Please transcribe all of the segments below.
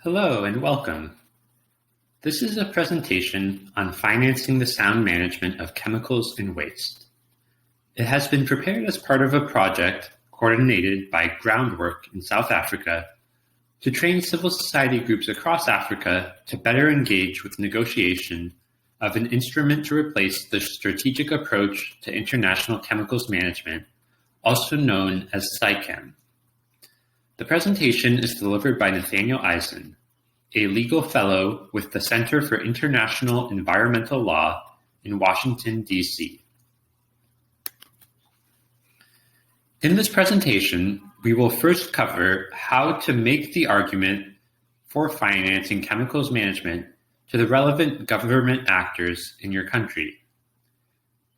Hello and welcome. This is a presentation on financing the sound management of chemicals and waste. It has been prepared as part of a project coordinated by Groundwork in South Africa to train civil society groups across Africa to better engage with negotiation of an instrument to replace the strategic approach to international chemicals management, also known as SAICM. The presentation is delivered by Nathaniel Eisen, a legal fellow with the Center for International Environmental Law in Washington, D.C. In this presentation, we will first cover how to make the argument for financing chemicals management to the relevant government actors in your country.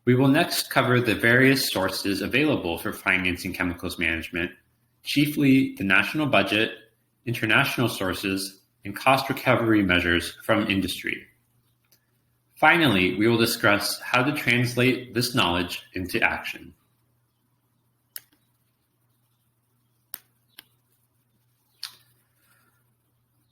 We will next cover the various sources available for financing chemicals management, chiefly the national budget, international sources, and cost recovery measures from industry. Finally, we will discuss how to translate this knowledge into action.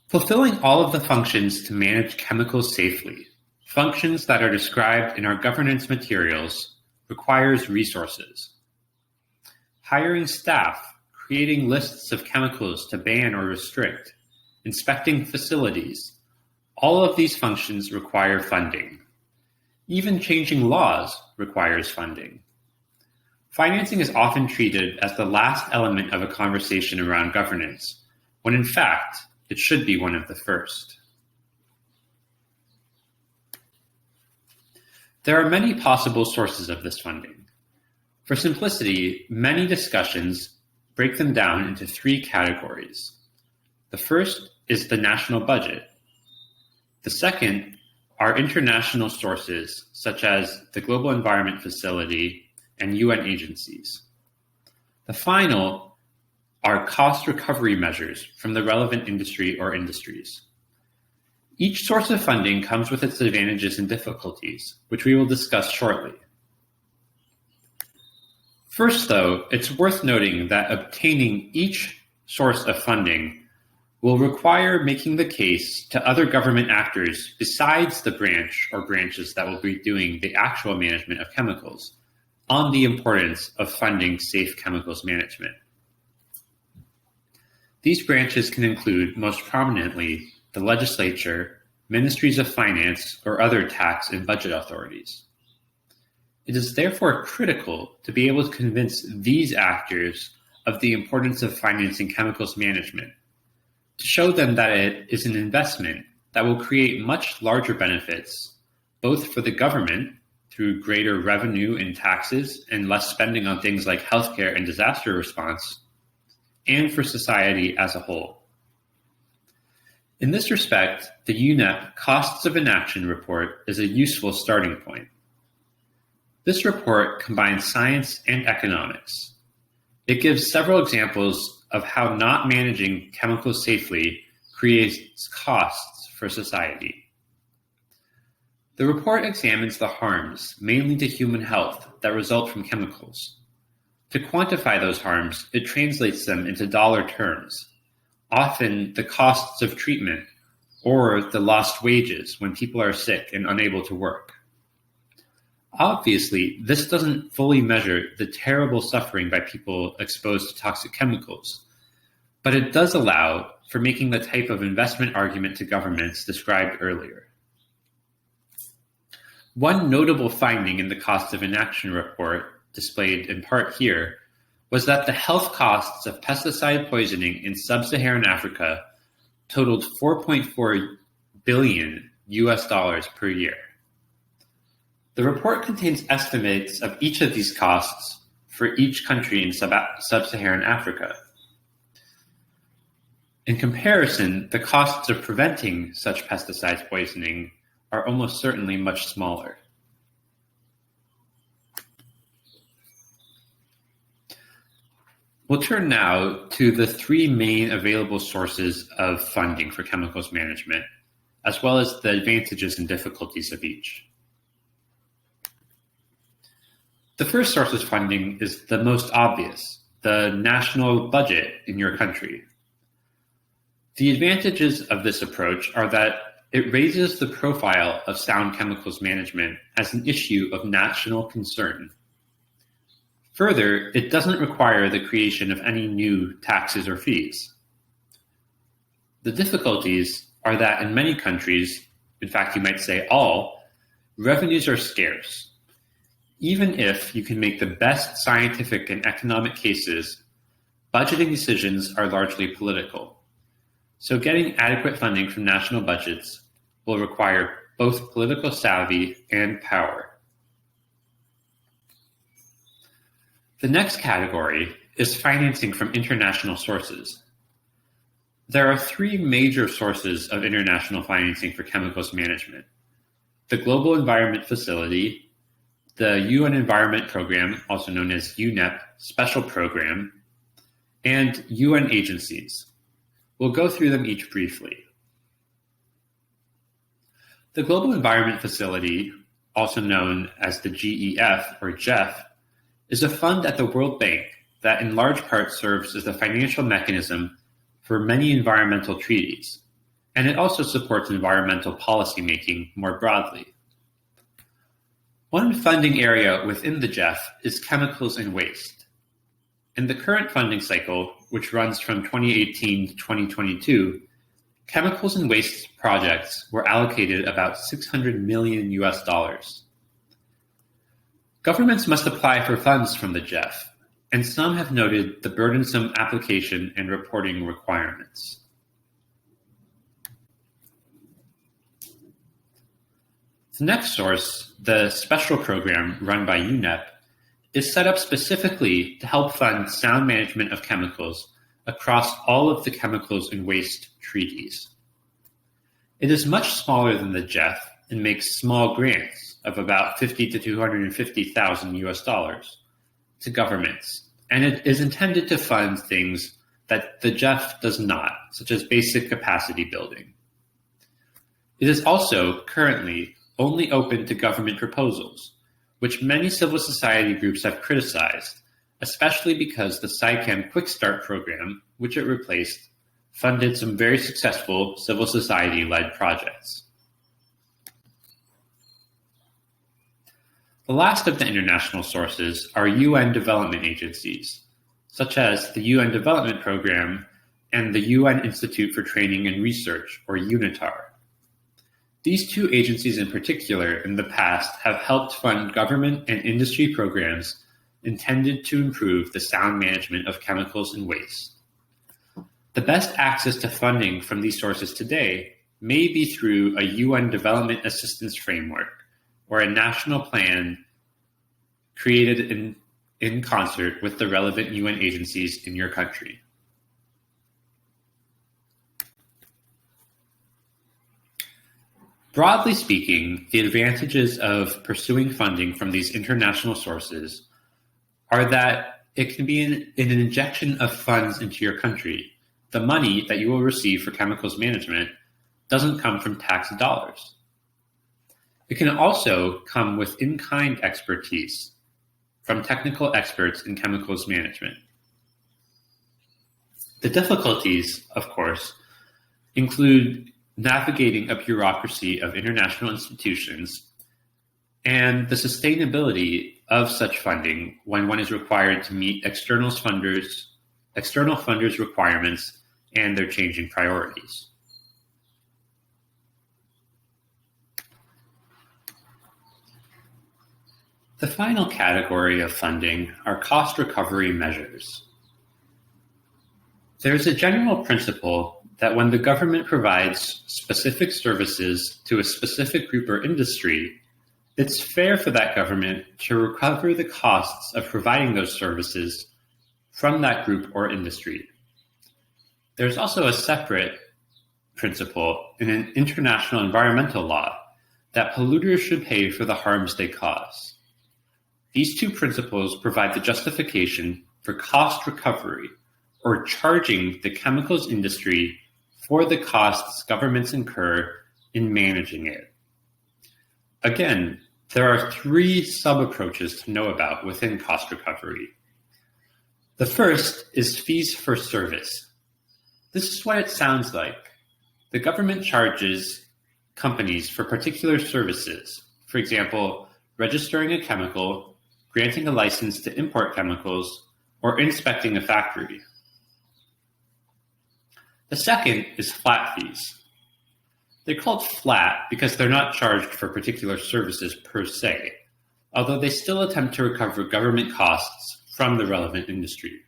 Fulfilling all of the functions to manage chemicals safely, functions that are described in our governance materials, requires resources. Hiring staff, creating lists of chemicals to ban or restrict, inspecting facilities, all of these functions require funding. Even changing laws requires funding. Financing is often treated as the last element of a conversation around governance, when in fact, it should be one of the first. There are many possible sources of this funding. For simplicity, many discussions break them down into three categories. The first is the national budget. The second are international sources, such as the Global Environment Facility and UN agencies. The final are cost recovery measures from the relevant industry or industries. Each source of funding comes with its advantages and difficulties, which we will discuss shortly. First, though, it's worth noting that obtaining each source of funding will require making the case to other government actors besides the branch or branches that will be doing the actual management of chemicals on the importance of funding safe chemicals management. These branches can include, most prominently, the legislature, ministries of finance, or other tax and budget authorities. It is therefore critical to be able to convince these actors of the importance of financing chemicals management, to show them that it is an investment that will create much larger benefits, both for the government through greater revenue in taxes and less spending on things like healthcare and disaster response, and for society as a whole. In this respect, the UNEP Costs of Inaction report is a useful starting point. This report combines science and economics. It gives several examples of how not managing chemicals safely creates costs for society. The report examines the harms, mainly to human health, that result from chemicals. To quantify those harms, it translates them into dollar terms, often the costs of treatment or the lost wages when people are sick and unable to work. Obviously, this doesn't fully measure the terrible suffering by people exposed to toxic chemicals, but it does allow for making the type of investment argument to governments described earlier. One notable finding in the Cost of Inaction report, displayed in part here, was that the health costs of pesticide poisoning in sub-Saharan Africa totaled $4.4 billion per year. The report contains estimates of each of these costs for each country in sub-Saharan Africa. In comparison, the costs of preventing such pesticide poisoning are almost certainly much smaller. We'll turn now to the three main available sources of funding for chemicals management, as well as the advantages and difficulties of each. The first source of funding is the most obvious, the national budget in your country. The advantages of this approach are that it raises the profile of sound chemicals management as an issue of national concern. Further, it doesn't require the creation of any new taxes or fees. The difficulties are that in many countries, in fact you might say all, revenues are scarce. Even if you can make the best scientific and economic cases, budgeting decisions are largely political. So getting adequate funding from national budgets will require both political savvy and power. The next category is financing from international sources. There are three major sources of international financing for chemicals management: the Global Environment Facility, the UN Environment Program, also known as UNEP Special Program, and UN agencies. We'll go through them each briefly. The Global Environment Facility, also known as the GEF or GEF, is a fund at the World Bank that in large part serves as the financial mechanism for many environmental treaties, and it also supports environmental policymaking more broadly. One funding area within the GEF is chemicals and waste. In the current funding cycle, which runs from 2018 to 2022, chemicals and waste projects were allocated about $600 million US. Governments must apply for funds from the GEF, and some have noted the burdensome application and reporting requirements. The next source, the Special Program run by UNEP, is set up specifically to help fund sound management of chemicals across all of the chemicals and waste treaties. It is much smaller than the GEF and makes small grants of about $50 to $250,000 US to governments, and it is intended to fund things that the GEF does not, such as basic capacity building. It is also currently only open to government proposals, which many civil society groups have criticized, especially because the SciChem Quick Start program, which it replaced, funded some very successful civil society-led projects. The last of the international sources are UN development agencies, such as the UN Development Program and the UN Institute for Training and Research, or UNITAR. These two agencies in particular in the past have helped fund government and industry programs intended to improve the sound management of chemicals and waste. The best access to funding from these sources today may be through a UN Development Assistance Framework or a national plan created in concert with the relevant UN agencies in your country. Broadly speaking, the advantages of pursuing funding from these international sources are that it can be an injection of funds into your country. The money that you will receive for chemicals management doesn't come from tax dollars. It can also come with in-kind expertise from technical experts in chemicals management. The difficulties, of course, include navigating a bureaucracy of international institutions and the sustainability of such funding when one is required to meet external funders' requirements and their changing priorities. The final category of funding are cost recovery measures. There is a general principle that when the government provides specific services to a specific group or industry, it's fair for that government to recover the costs of providing those services from that group or industry. There's also a separate principle in an international environmental law that polluters should pay for the harms they cause. These two principles provide the justification for cost recovery, or charging the chemicals industry for the costs governments incur in managing it. Again, there are three sub-approaches to know about within cost recovery. The first is fees for service. This is what it sounds like. The government charges companies for particular services, for example, registering a chemical, granting a license to import chemicals, or inspecting a factory. The second is flat fees. They're called flat because they're not charged for particular services per se, although they still attempt to recover government costs from the relevant industry.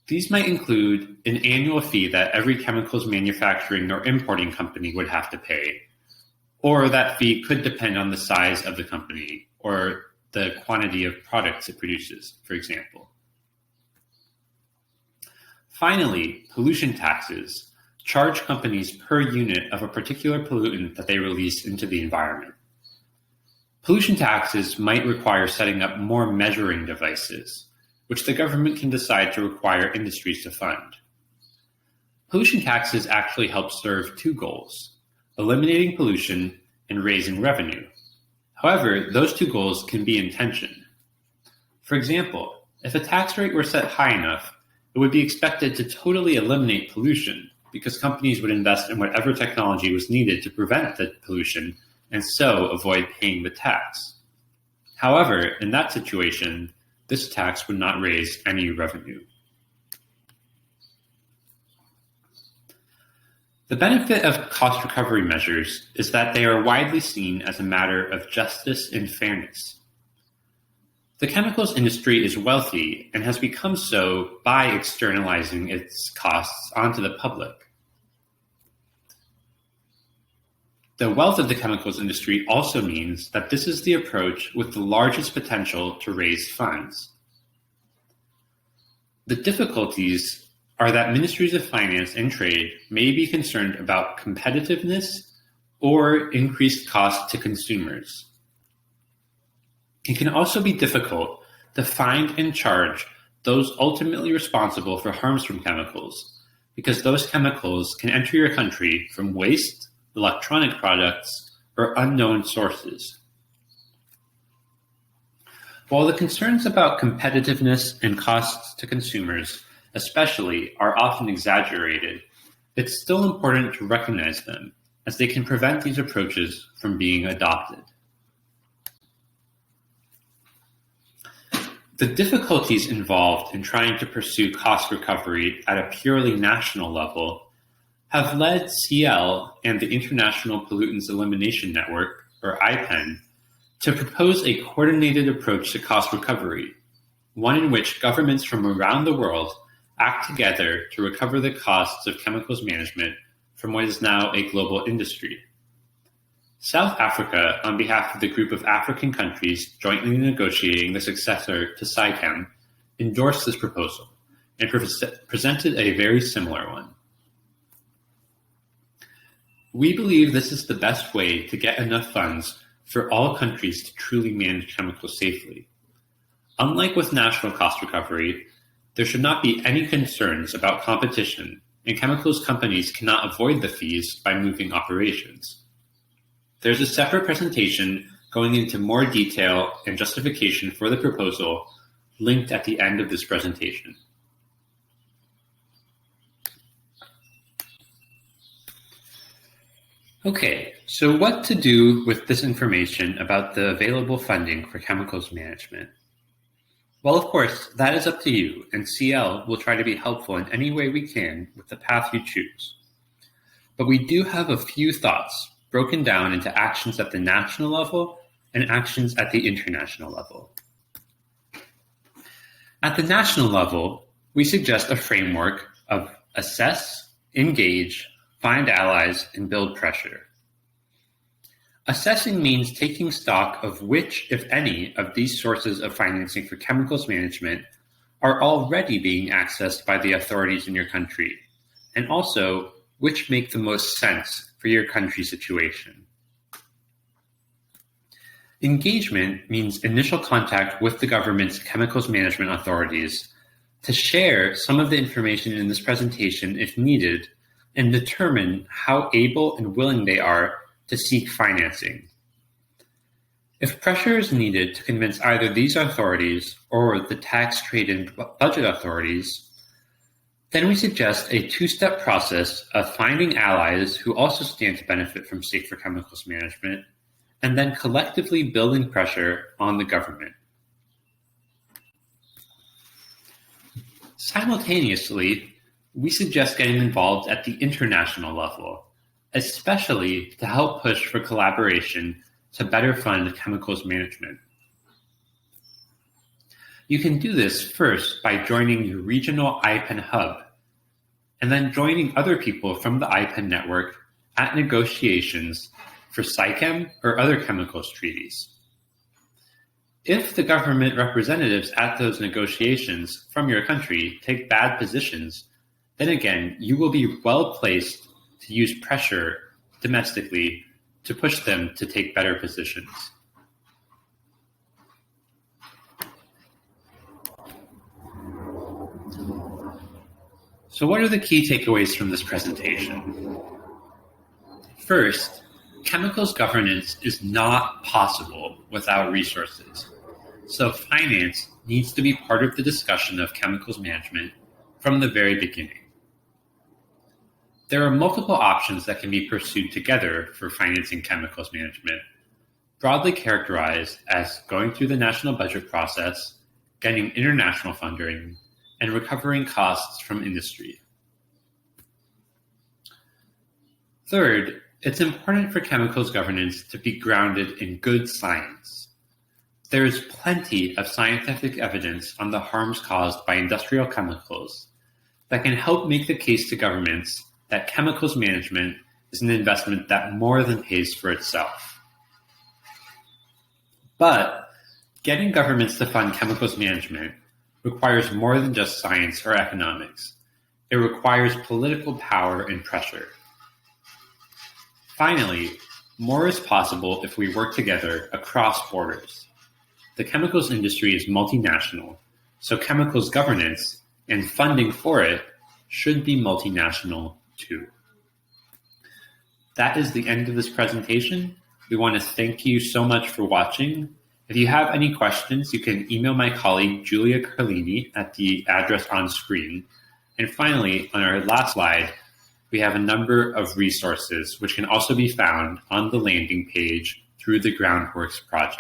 These might include an annual fee that every chemicals manufacturing or importing company would have to pay, or that fee could depend on the size of the company or the quantity of products it produces, for example. Finally, pollution taxes charge companies per unit of a particular pollutant that they release into the environment. Pollution taxes might require setting up more measuring devices, which the government can decide to require industries to fund. Pollution taxes actually help serve two goals: eliminating pollution and raising revenue. However, those two goals can be in tension. For example, if a tax rate were set high enough, it would be expected to totally eliminate pollution because companies would invest in whatever technology was needed to prevent the pollution and so avoid paying the tax. However, in that situation, this tax would not raise any revenue. The benefit of cost recovery measures is that they are widely seen as a matter of justice and fairness. The chemicals industry is wealthy and has become so by externalizing its costs onto the public. The wealth of the chemicals industry also means that this is the approach with the largest potential to raise funds. The difficulties are that ministries of finance and trade may be concerned about competitiveness or increased cost to consumers. It can also be difficult to find and charge those ultimately responsible for harms from chemicals, because those chemicals can enter your country from waste, electronic products, or unknown sources. While the concerns about competitiveness and costs to consumers, especially, are often exaggerated, it's still important to recognize them, as they can prevent these approaches from being adopted. The difficulties involved in trying to pursue cost recovery at a purely national level have led CL and the International Pollutants Elimination Network, or IPEN, to propose a coordinated approach to cost recovery, one in which governments from around the world act together to recover the costs of chemicals management from what is now a global industry. South Africa, on behalf of the group of African countries jointly negotiating the successor to SAICM, endorsed this proposal and presented a very similar one. We believe this is the best way to get enough funds for all countries to truly manage chemicals safely. Unlike with national cost recovery, there should not be any concerns about competition, and chemicals companies cannot avoid the fees by moving operations. There's a separate presentation going into more detail and justification for the proposal linked at the end of this presentation. Okay, so what to do with this information about the available funding for chemicals management? Well, of course, that is up to you, and CL will try to be helpful in any way we can with the path you choose. But we do have a few thoughts broken down into actions at the national level and actions at the international level. At the national level, we suggest a framework of assess, engage, find allies, and build pressure. Assessing means taking stock of which, if any, of these sources of financing for chemicals management are already being accessed by the authorities in your country, and also which make the most sense for your country's situation. Engagement means initial contact with the government's chemicals management authorities to share some of the information in this presentation if needed and determine how able and willing they are to seek financing. If pressure is needed to convince either these authorities or the tax, trade, and budget authorities, Then we suggest a two-step process of finding allies who also stand to benefit from safer chemicals management, and then collectively building pressure on the government. Simultaneously, we suggest getting involved at the international level, especially to help push for collaboration to better fund chemicals management. You can do this first by joining your regional IPEN hub, and then joining other people from the IPEN network at negotiations for SciChem or other chemicals treaties. If the government representatives at those negotiations from your country take bad positions, then again, you will be well placed to use pressure domestically to push them to take better positions. So what are the key takeaways from this presentation? First, chemicals governance is not possible without resources. So finance needs to be part of the discussion of chemicals management from the very beginning. There are multiple options that can be pursued together for financing chemicals management, broadly characterized as going through the national budget process, getting international funding, and recovering costs from industry. Third, it's important for chemicals governance to be grounded in good science. There is plenty of scientific evidence on the harms caused by industrial chemicals that can help make the case to governments that chemicals management is an investment that more than pays for itself. But getting governments to fund chemicals management requires more than just science or economics. It requires political power and pressure. Finally, more is possible if we work together across borders. The chemicals industry is multinational, so chemicals governance and funding for it should be multinational too. That is the end of this presentation. We want to thank you so much for watching. If you have any questions, you can email my colleague Julia Carlini at the address on screen. And finally, on our last slide, we have a number of resources which can also be found on the landing page through the Groundworks project.